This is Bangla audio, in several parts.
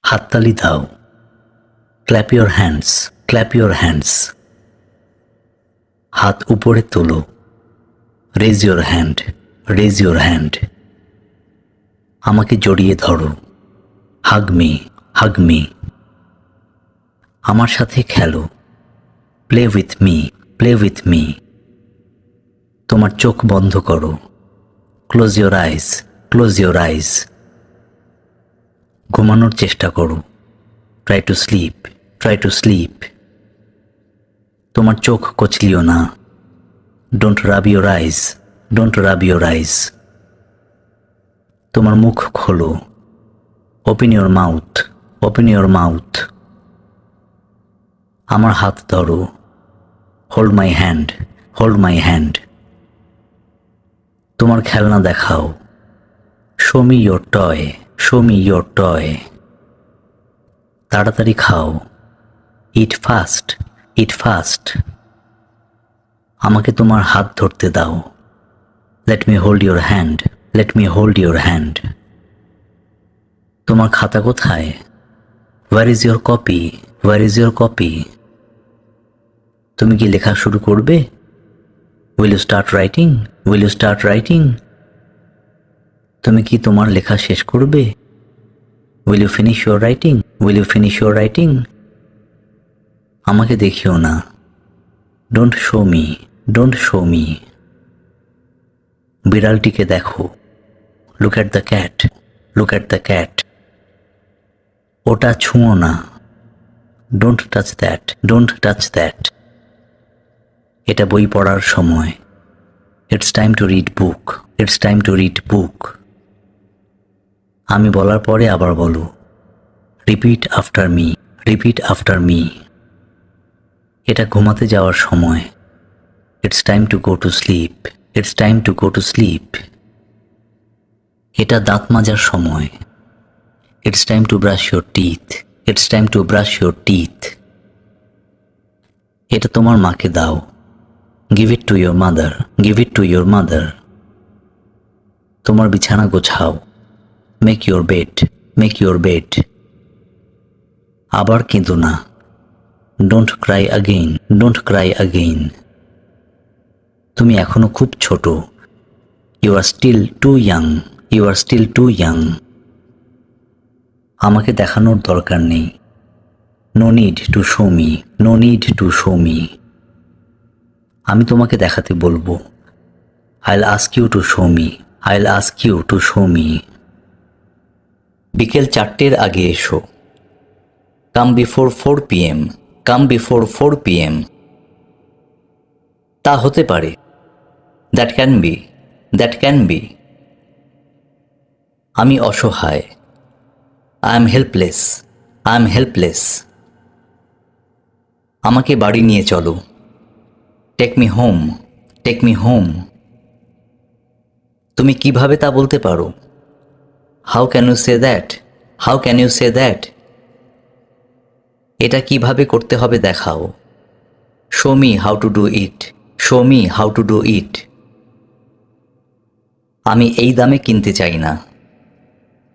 হাততালি দাও। Clap your hands, clap your hands. হাত উপরে তোলো। Raise your hand, raise your hand. আমাকে জড়িয়ে ধরো। Hug me, hug me. আমার সাথে খেলো। Play with me, play with me. তোমার চোখ বন্ধ করো। Close your eyes, close your eyes. ঘুমানোর চেষ্টা করো। Try to sleep, try to sleep. তোমার চোখ কচলিও না। Don't rub your eyes, don't rub your eyes. তোমার মুখ খোলো। Open your mouth, open your mouth. আমার হাত ধরো। Hold my hand, hold my hand. তোমার খেলনা দেখাও। Show me your toy, show me your toy. তাড়াতাড়ি খাও। Eat fast, eat fast. আমাকে তোমার হাত ধরতে দাও। Let me hold your hand, let me hold your hand. তোমার খাতা কোথায়? Where is your copy, where is your copy? তুমি কি লেখা শুরু করবে? Will you start writing, will you start writing? তুমি কি তোমার লেখা শেষ করবে? Will you finish your writing, will you finish your writing? আমাকে দেখিও না। Don't show me, don't show me. বিড়ালটিকে দেখো। Look at the cat, look at the cat. ওটা ছুঁয়ো না। Don't touch that, don't touch that. এটা বই পড়ার সময়। It's time to read book, it's time to read book. আমি বলার পরে আবার বলো। Repeat after me, repeat after me. এটা ঘুমাতে যাওয়ার সময়। It's time to go to sleep, it's time to go to sleep. এটা দাঁত মাজার সময়। It's time to brush your teeth, it's time to brush your teeth. এটা তোমার মাকে দাও। Give it to your mother, give it to your mother. তোমার বিছানা গোছাও। Make your bed, make your bed. আবার কেঁদো না। Don't cry again, don't cry again. তুমি এখনো খুব ছোট। You are still too young, you are still too young. আমাকে দেখানোর দরকার নেই। No need to show me, no need to show me. আমি তোমাকে দেখাতে বলবো। I'll ask you to show me, I'll ask you to show me. বিকেল 4টের আগে এসো। Come before 4 PM, come before 4 PM। তা হতে পারে। That can be, that can be. আমি অসহায়। I am helpless, I am helpless. আমাকে বাড়ি নিয়ে চলো। Take me home, take me home. তুমি কিভাবে তা বলতে পারো? How can you say that, how can you say that? এটা কিভাবে করতে হবে দেখাও। Show me how to do it, show me how to do it. আমি এই দামে কিনতে চাই না।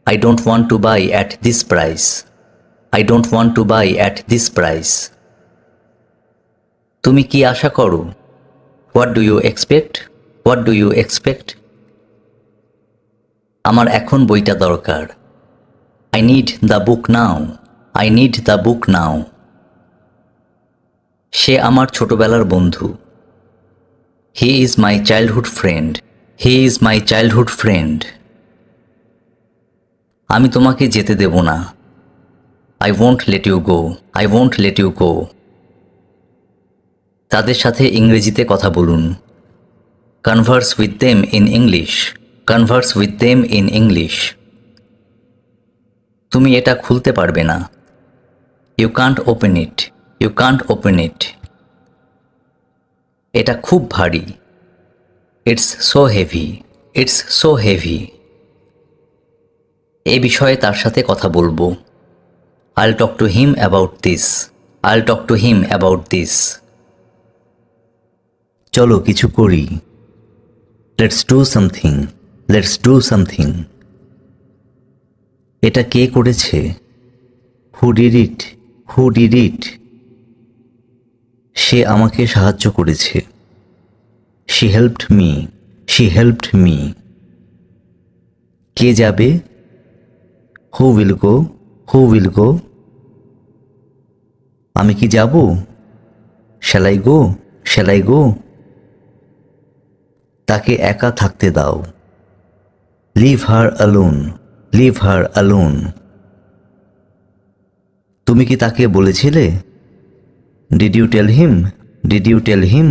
I don't want to buy at this price, I don't want to buy at this price. তুমি কি আশা করো? What do you expect, what do you expect? আমার এখন বইটা দরকার। I need the book now, I need the book now. সে আমার ছোটবেলার বন্ধু। He is my childhood friend, he is my childhood friend. আমি তোমাকে যেতে দেব না। I won't let you go, I won't let you go. তাদের সাথে ইংরেজিতে কথা বলুন। Converse with them in English, converse with them in English. তুমি এটা খুলতে পারবে না। You can't open it, you can't open ইট। এটা খুব ভারী। It's so heavy, it's so heavy. এ বিষয়ে তার সাথে কথা বলবো। I'll talk to him about this, I'll talk to him about this. চলো কিছু করি। Let's do something, let's do something. এটা কে করেছে? Who did it? Who did it? সে আমাকে সাহায্য করেছে। She helped me. She helped me. কে যাবে? Who will go? Who will go? আমি কি যাব? Shall I go? Shall I go? তাকে একা থাকতে দাও। Leave her alone. Leave her alone. তুমি কি তাকে বলেছিলে? Did you tell him? Did you tell him?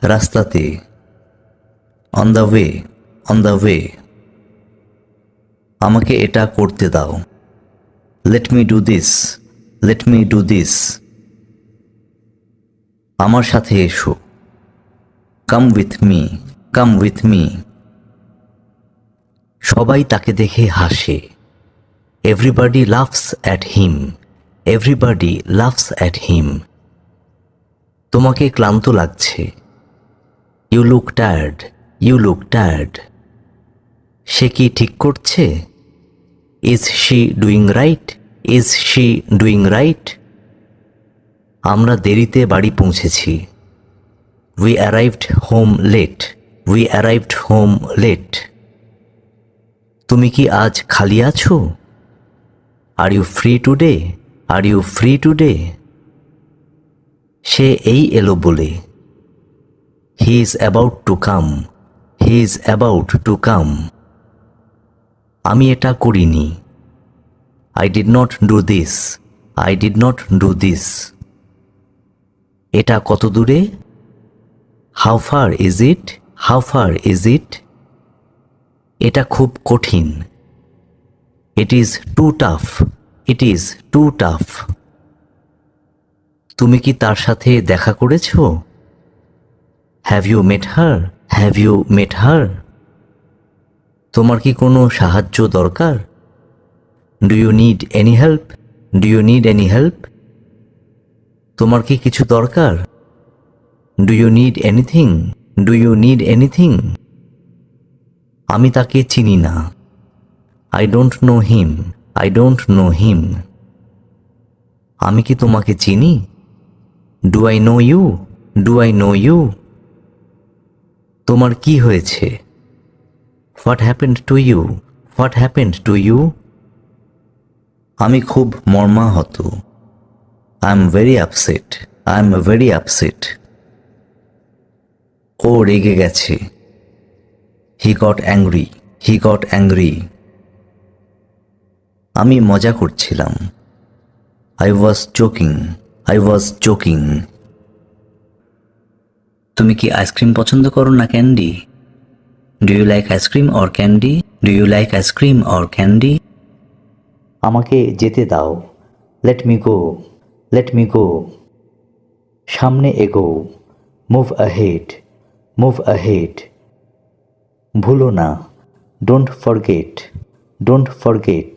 রাস্তাতে। On the way. On the way. আমাকে এটা করতে দাও। Let me do this. Let me do this. আমার সাথে এসো। Come with me. Come with me. সবাই তাকে দেখে হাসে। Everybody laughs at him. Everybody laughs at him. তোমাকে ক্লান্ত লাগছে। You look tired. You look tired. সে কি ঠিক করছে? Is she doing right? Is she doing right? আমরা দেরিতে বাড়ি পৌঁছেছি। We arrived home late. We arrived home late. তুমি কি আজ খালি আছো? Are you free today? Are you free today? সে এই এলো বলে। হি is about to come. He is about to come. আমি এটা করিনি। I did not do this. I did not do this. এটা কত দূরে? How far is it? How far is it? এটা খুব কঠিন। It is too tough. It is too tough. তুমি কি তার সাথে দেখা করেছ? Have you met her? Have you met her? তোমার কি কোনো সাহায্য দরকার? Do you need any help? Do you need any help? তোমার কি কিছু দরকার? Do you need anything? Do you need anything? আমি তাকে চিনি না। I don't know him. I don't know him. আমি কি তোমাকে চিনি? Do I know you? Do I know you? তোমার কি হয়েছে? What happened to you? What happened to you? আমি খুব মর্মাহত। I am very upset. I am very upset. ও রেগে গেছে। He got angry. He got angry. আমি মজা করছিলাম। I was joking. I was joking. তুমি কি আইসক্রিম পছন্দ করো না candy? Do you like ice cream or candy? Do you like ice cream or candy? আমাকে যেতে দাও। Let me go. Let me go. সামনে এগো। Move ahead. Move ahead. ভুলো না। Don't forget. Don't forget.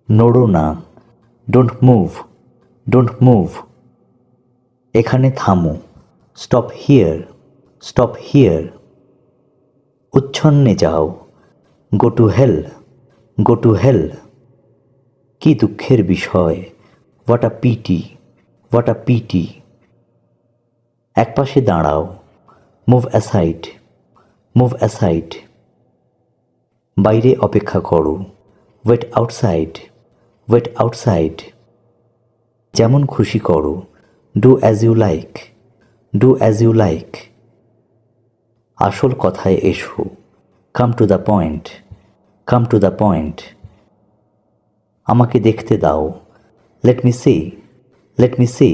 নড়ো না। Don't move. Don't move. এখানে থামো। Stop here. Stop here. উচ্ছন্নে যাও। Go to hell. Go to hell. কি দুঃখের বিষয়। What a pity. What a pity. একপাশে দাঁড়াও। Move aside. Move aside. বাইরে অপেক্ষা করো। Wait outside. Wait outside. যেমন খুশি করো। Do as you like. Do as you like. আসল কথায় এসো। Come to the point. Come to the point. আমাকে দেখতে দাও। Let me see. Let me see.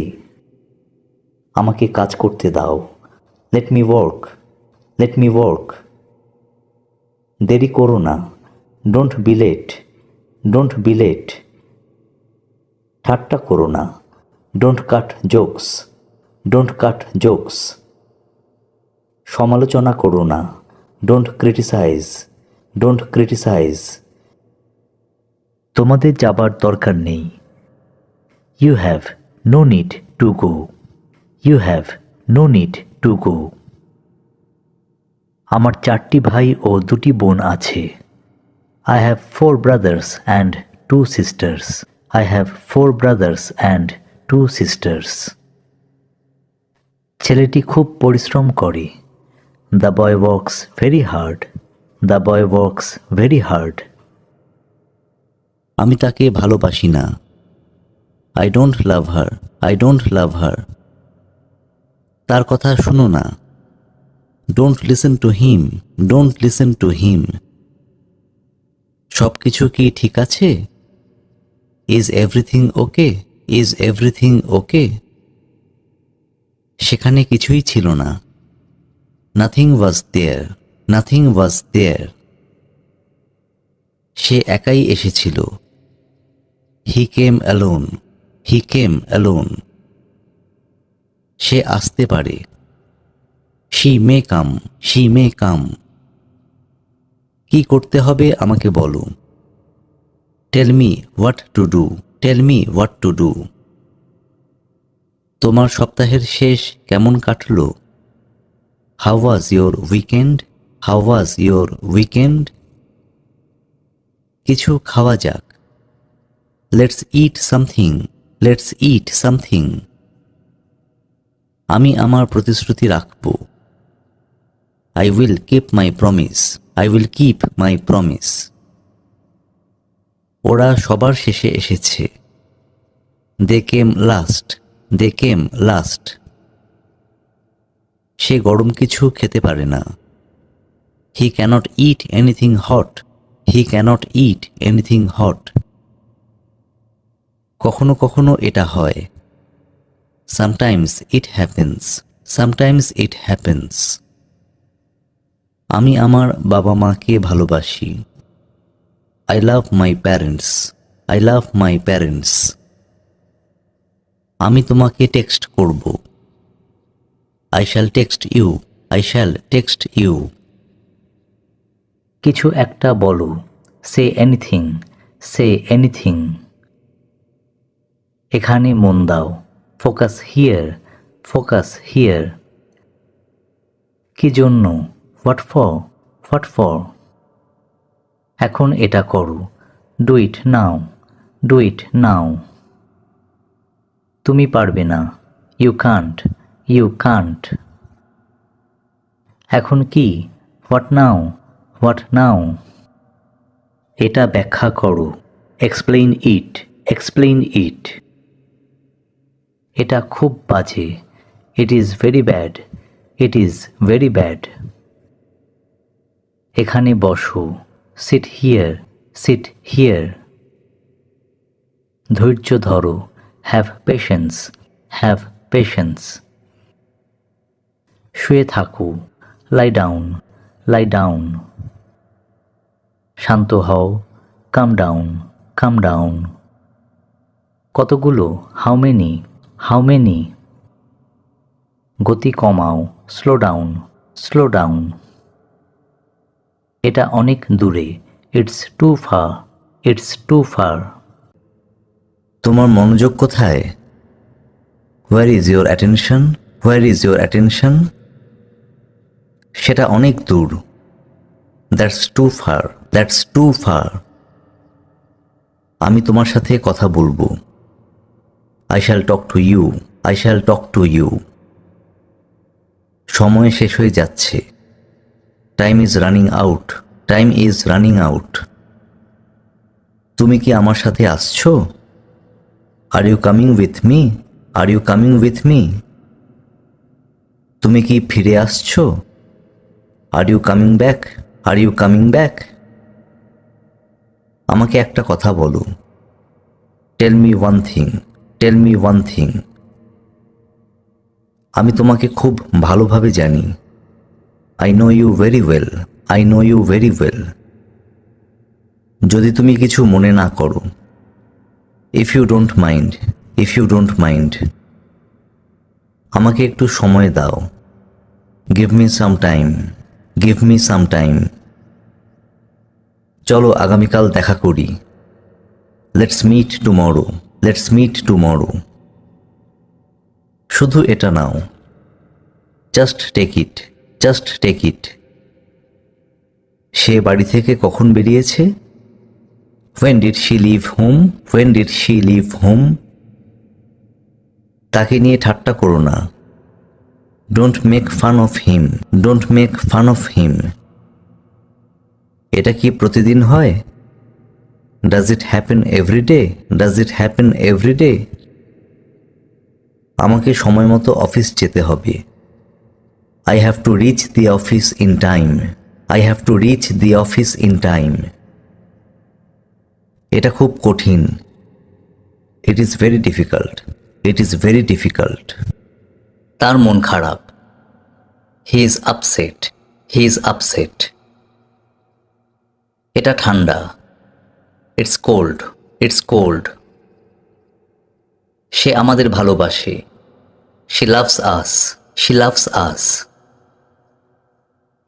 আমাকে কাজ করতে দাও। Let me work. Let me work. দেরি করো না। Don't be late. Don't be late. ঠাট্টা করো না। Don't cut jokes. Don't cut jokes. সমালোচনা করো না। Don't criticise. Don't criticise. তোমাদের যাবার দরকার নেই। You have no need to go. You have no need to go. আমার 4টি ভাই ও 2টি বোন আছে। I have 4 brothers and 2 sisters. I have 4 brothers and 2 sisters. ছেলেটি খুব পরিশ্রম করে. The boy works very hard. The boy works very hard. আমি তাকে ভালোবাসি না। I don't love her. I don't love her. তার কথা শুনো না। Don't listen to him. Don't listen to him. সব কিছু কি ঠিক আছে? Is everything okay? Is everything okay? সেখানে কিছুই ছিল না। Nothing was there. Nothing was there. সে একাই এসেছিল। He came alone. He came alone. সে আসতে পারে। She may come. She may come. কি করতে হবে আমাকে বলো। Tell me what to do. Tell me what to do. তোমার সপ্তাহের শেষ কেমন কাটলো? How was your weekend? How was your weekend? কিছু খাওয়া যাক। Let's eat something. Let's eat something. আমি আমার প্রতিশ্রুতি রাখব। I will keep my promise. I will keep my promise. ওরা সবার শেষে এসেছে। They came last. They came last. সে গরম কিছু খেতে পারে না। He cannot eat anything hot. He cannot eat anything hot. কখনো কখনো এটা হয়। Sometimes it happens. Sometimes it happens. আমি আমার বাবা মাকে ভালোবাসি। I love my parents. I love my parents. আমি তোমাকে টেক্সট করব। I shall text you. I shall text you. কিছু একটা বলো। Say anything. Say anything. এখানে মন দাও। Focus here. Focus here. কি জন্য? What for? What for? এখন এটা করো। Do it now. Do it now. তুমি পারবে না। You can't. You can't. এখন কি? What now? What now? এটা ব্যাখ্যা করো। Explain it. Explain it. এটা খুব বাজে। It is very bad. It is very bad. এখানে বসো। Sit here. Sit here. ধৈর্য ধরো। Have patience. Have patience. শুয়ে থাকো। Lie down. Lie down. শান্ত হও। Calm down. Calm down. কতগুলো? How many? How many? গতি কমাও। Slow down. Slow down. এটা অনেক দূরে। It's too far. It's too far. তোমার মনোযোগ কোথায়? Where is your attention? Where is your attention? সেটা অনেক দূর। That's too far. That's too far. আমি তোমার সাথে কথা বলবো। I shall talk to you. I shall talk to you. সময় শেষ হয়ে যাচ্ছে। Time is running out. Time is running out. তুমি কি আমার সাথে আসছো? Are you coming with me? Are you coming with me? তুমি কি ফিরে আসছো? Are you coming back? Are you coming back? আমাকে একটা কথা বলো। Tell me one thing. Tell me one thing. আমি তোমাকে খুব ভালোভাবে জানি। I know you very well. I know you very well. যদি তুমি কিছু মনে না করো। If you don't mind. If you don't mind. আমাকে একটু সময় দাও। Give me some time. Give me some time. চলো আগামীকাল দেখা করি। Let's meet tomorrow. Let's meet tomorrow. শুধু এটা নাও। Just take it. Just take it. সে বাড়ি থেকে কখন বেরিয়েছে? When did she leave home? When did she leave home? তাকে নিয়ে ঠাট্টা করো না। Don't make fun of him. Don't make fun of him. এটা কি প্রতিদিন হয়? Does it happen every day? Does it happen every day? আমাকে সময় মতো অফিস যেতে হবে। I have to reach the office in time. I have to reach the office in time. এটা খুব কঠিন। It is very difficult. It is very difficult. তার মন খারাপ। He is upset. He is upset. এটা ঠান্ডা। It's cold. It's cold. সে আমাদের ভালোবাসে। She loves us. She loves us.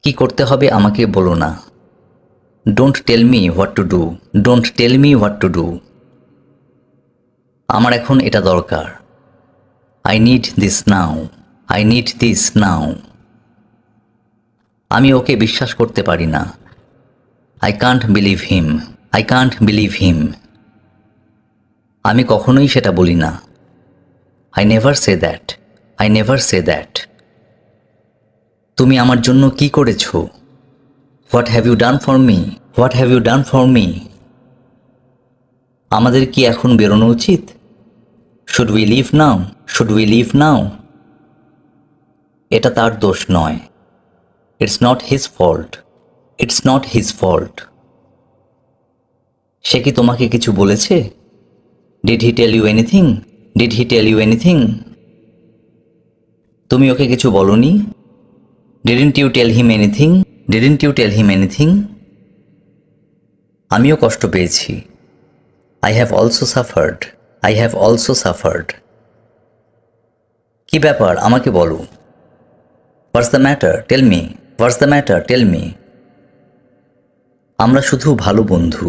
কি করতে হবে আমাকে বলো না। Don't tell me what to do. Don't tell me what to do. আমার এখন এটা দরকার। I need this now. I need this now. আমি ওকে বিশ্বাস করতে পারি না। I can't believe him. I can't believe him. আমি কখনোই সেটা বলি না। I never say that. I never say that. তুমি আমার জন্য কি করেছো? What have you done for me? What have you done for me? আমাদের কি এখন বেরোনো উচিত? Should we leave now? Should we leave now? এটা তার দোষ নয়। It's not his fault. It's not his fault. সে কি তোমাকে কিছু বলেছে? Did he tell you anything? Did he tell you anything? তুমি ওকে কিছু বলনি? Didn't you tell him anything? Didn't you tell him anything? আমিও কষ্ট পেয়েছি। I have also suffered. I have also suffered. কি ব্যাপার আমাকে বলো। What's the matter? Tell me. What's the matter? Tell me. আমরা শুধু ভালো বন্ধু।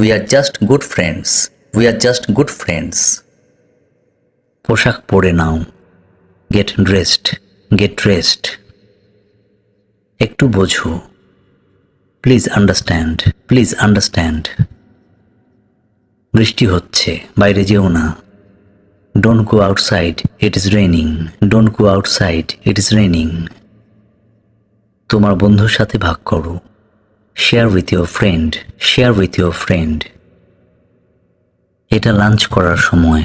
We are just good friends. We are just good friends. পোশাক পরে নাও। Get dressed. Get dressed. একটু বোঝো। Please understand. Please understand. বৃষ্টি হচ্ছে, বাইরে যেও না। Don't go outside. It is raining. Don't go outside. It is raining. তোমার বন্ধুর সাথে ভাগ করো। Share with your friend. Share with your friend. এটা লাঞ্চ করার সময়।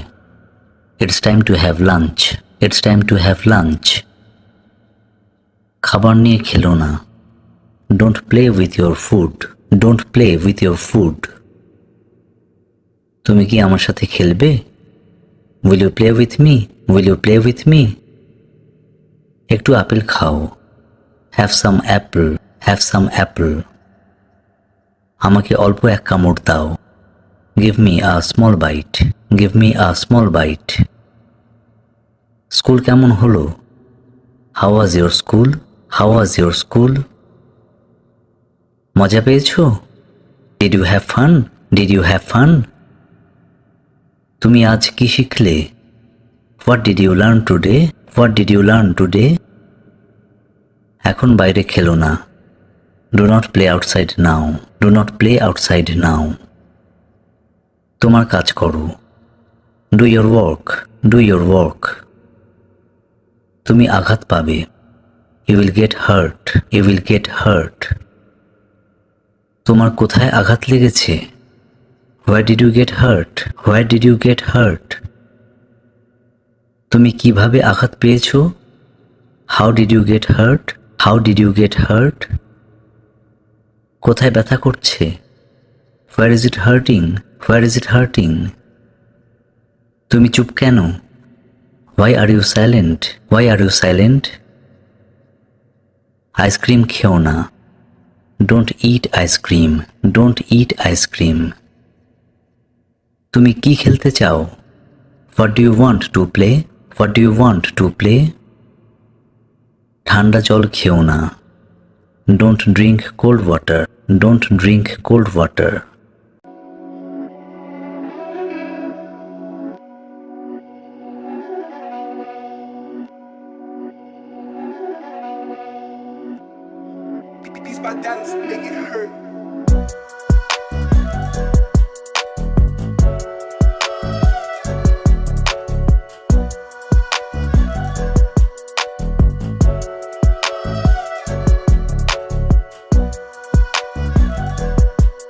It's time to have lunch. It's time to have lunch. খাবার নিয়ে খেলো না। Don't play with your food. Don't play with your food. তুমি কি আমার সাথে খেলবে? Will you play with me? Will you play with me? একটু আপেল খাও। Have some apple. Have some apple. আমাকে অল্প এক কামড় দাও। Give me a small bite. Give me a small bite. School কেমন হলো? How was your school? How was your school? মজা পেয়েছো? Did you have fun? Did you have fun? তুমি আজ কি শিখলে? What did you learn today? What did you learn today? এখন বাইরে খেলো না। Do not play outside now. Do not play outside now. তোমার কাজ করো। Do your work. Do your work. তুমি আঘাত পাবে। You will get hurt. You will get hurt. তোমার কোথায় আঘাত লেগেছে? Where did you get hurt? Where did you get hurt? তুমি কিভাবে আঘাত পেয়েছো? How did you get hurt? How did you get hurt? কোথায় ব্যথা করছে? Where is it hurting? Where is it hurting? তুমি চুপ কেন? Why are you silent? Why are you silent? Ice cream খেও না। Don't eat ice cream. Don't eat ice cream. তুমি কি খেলতে চাও? What do you want to play? What do you want to play? ঠান্ডা জল খেও না। Don't drink cold water. Don't drink cold water. Beats by Dallas, make it hurt.